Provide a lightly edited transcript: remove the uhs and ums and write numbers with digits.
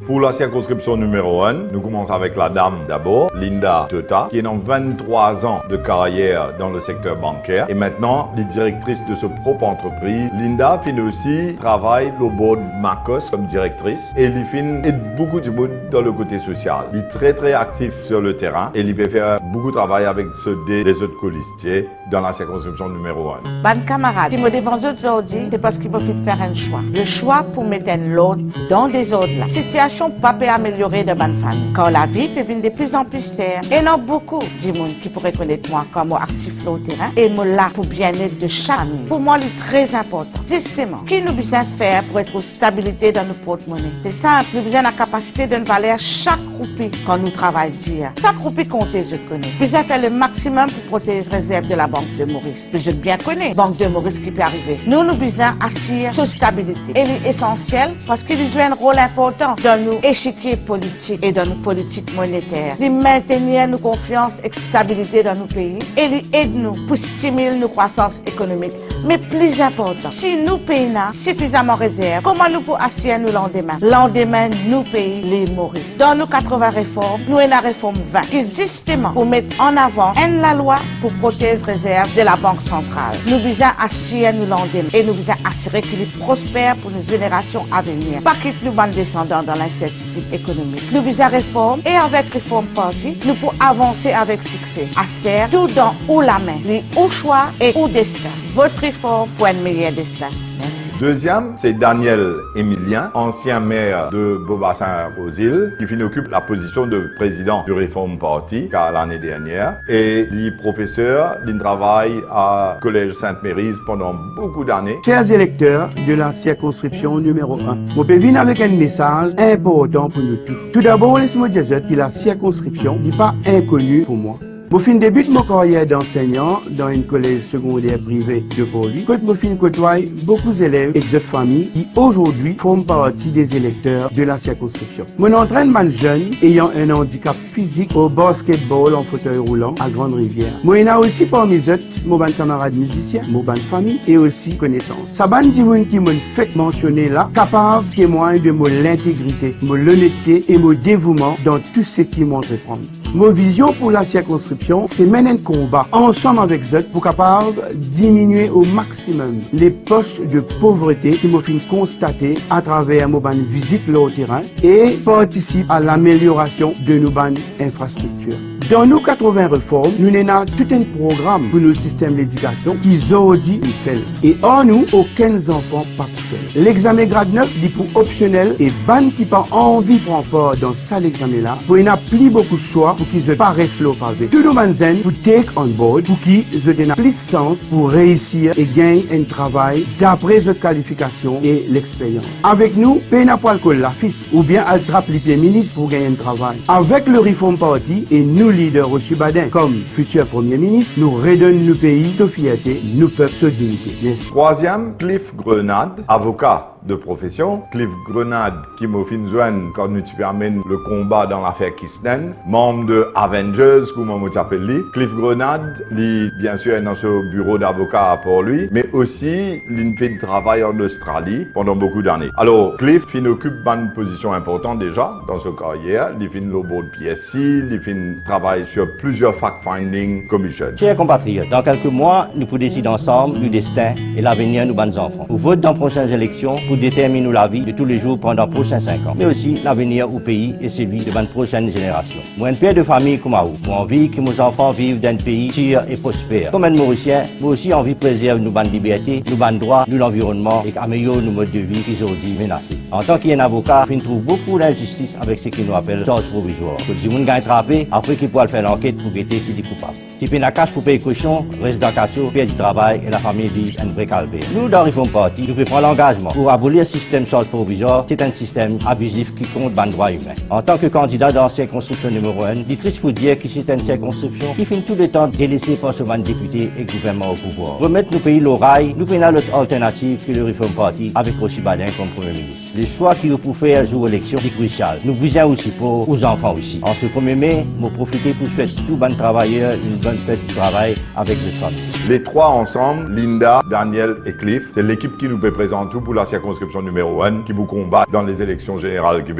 Pour la circonscription numéro 1, nous commençons avec la dame d'abord, Linda Teuta, qui est dans 23 ans de carrière dans le secteur bancaire et maintenant est directrice de sa propre entreprise. Linda fait aussi travail au board Marcos comme directrice et elle fait beaucoup de monde dans le côté social. Elle est très actif sur le terrain et il peut faire beaucoup de travail avec ceux des autres colistiers dans la circonscription numéro 1. Bonne camarade, si je devant eux aujourd'hui, c'est parce qu'il faut faire un choix. Le choix pour mettre l'autre dans des autres. La situation pas peut améliorer de bonne famille. Quand la vie peut venir de plus en plus serre, et il y a beaucoup de monde qui pourrait connaître moi comme actif sur le terrain et moi là pour bien-être de chaque famille. Pour moi, c'est très important. Justement, qui nous besoin faire pour être stabilité dans nos porte-monnaie? C'est ça, nous besoin de la capacité de valer chaque roupie quand nous travaillons dire. Chaque roupie compte, je connais. Nous besoin faire le maximum pour protéger les réserves de la Banque de Maurice. Je bien connais Banque de Maurice qui peut arriver. Nous besoin assurer cette stabilité. Elle est essentielle parce qu'il joue un rôle important dans nos échiquiers politiques et dans nos politiques monétaires. Il maintenir nos confiance et stabilité dans nos pays et il aide nous pour stimuler nos croissances économiques. Mais plus important, si nous payons suffisamment réserve, comment nous pouvons assurer nous lendemain? Lendemain, nous payons les Maurice. Dans nos 80 réformes, nous avons la réforme 20 qui justement pour mettre en avant la loi pour protéger les réserves de la Banque centrale. Nous visons assurer nous lendemain et nous visons assurer qu'il est prospère pour nos générations à venir. Pas qu'il nous bande descendants dans l'incertitude économique. Nous visons réforme et avec réforme partie, nous pouvons avancer avec succès. Astère, tout dans ou la main, les ou choix et ou destin. Votre réforme pour un meilleur destin. Merci. Deuxième, c'est Daniel Emilien, ancien maire de Beaubassin-aux-Îles, qui occupe la position de président du Reform Party l'année dernière. Et il est professeur, il travaille à Collège Sainte-Mérise pendant beaucoup d'années. Chers électeurs de la circonscription numéro 1, je peux venir avec un message important pour nous tous. Tout d'abord, laissez-moi dire que la circonscription n'est pas inconnue pour moi. Je fin débute ma carrière d'enseignant dans une collège secondaire privé de Port-Louis. Quand je fin côtoie beaucoup d'élèves et de familles qui aujourd'hui font partie des électeurs de la circonscription. Mon entraînement jeune ayant un handicap physique au basketball en fauteuil roulant à Grande-Rivière. Moi, il y a aussi parmi eux mon camarade musicien, mon famille et aussi connaissances. Ça ban di moun qui m'ont fait mentionner là, capable témoin de mon l'intégrité, mon l'honnêteté et mon dévouement dans tout ce qui m'entreprend. Mon vision pour la circonscription, c'est mener un combat ensemble avec eux pour capable diminuer au maximum les poches de pauvreté qui m'ont fait constater à travers mon visite là au terrain et participe à l'amélioration de nos infrastructures. Dans nos 80 réformes, nous avons tout un programme pour nos systèmes d'éducation qui aujourd'hui nous fait. Et en nous, aucun enfant pas fait. L'examen grade 9 dit pour optionnel et ban qui pas envie de prendre part dans ça l'examen là, pour il n'y a plus beaucoup de choix pour qu'ils ne paraissent là au pavé. Tout le monde pour take on board pour qu'ils aient plus de sens pour réussir et gagner un travail d'après votre qualification et l'expérience. Avec nous, paye n'a pas le la fils ou bien attrape les pieds ministres pour gagner un travail. Avec le Reform Party et nous leader au Chibadin comme futur Premier ministre, nous redonnons nos pays de fierté, nos peuples de dignité. Merci. Troisième, Cliff Grenade, avocat de profession. Cliff Grenade qui m'a fait joindre quand nous permène le combat dans l'affaire Kisnen, membre de Avengers, comme on s'appelle lui. Cliff Grenade, lui, bien sûr, est dans ce bureau d'avocat pour lui, mais aussi, il fait du travail en Australie pendant beaucoup d'années. Alors, Cliff, il occupe une position importante déjà dans sa carrière. Il fait le board PSC, il fait un travail sur plusieurs fact-finding commissions. Chers compatriotes, dans quelques mois, nous pourrons décider ensemble du destin et l'avenir de nos bonnes enfants. Nous votons dans les prochaines élections pour déterminer la vie de tous les jours pendant les prochains 5 ans, mais aussi l'avenir au pays et celui de nos prochaines générations. Moi, un père de famille comme vous, moi envie que mes enfants vivent dans un pays sûr et prospère. Comme un Mauricien, moi aussi envie de préserver nos bonnes libertés, nos bonnes droits, l'environnement et améliorer nos modes de vie qui sont aujourd'hui menacés. En tant qu'avocat, je trouve beaucoup d'injustice avec ce qui nous appelle charge provisoire. Que si on gagne attrapé, après qu'il pourra faire l'enquête pour guetter s'il est coupable. Si il y a cash pour payer cochon, reste dans le cassou, perd du travail et la famille vit un vrai calvaire. Nous, dans Reform Party, nous pouvons prendre l'engagement pour abolir le système de charge provisoire. C'est un système abusif qui compte dans le droit humain. En tant que candidat dans la circonscription numéro 1, il est triste pour dire que c'est une circonscription qui finit tout le temps délaissée par ce député et gouvernement au pouvoir. Remettre nos pays l'oreille, nous prenons l'autre alternative que le Reform Party avec Rochibadin comme Premier ministre. Le choix qu'il faut faire jour élection est crucial. Nous visons aussi pour aux enfants aussi. En ce 1er mai, nous profitons pour souhaiter tous les travailleurs une bonne fête du travail avec les familles. Les trois ensemble, Linda, Daniel et Cliff, c'est l'équipe qui nous représente tout pour la circonscription numéro 1 qui vous combat dans les élections générales qui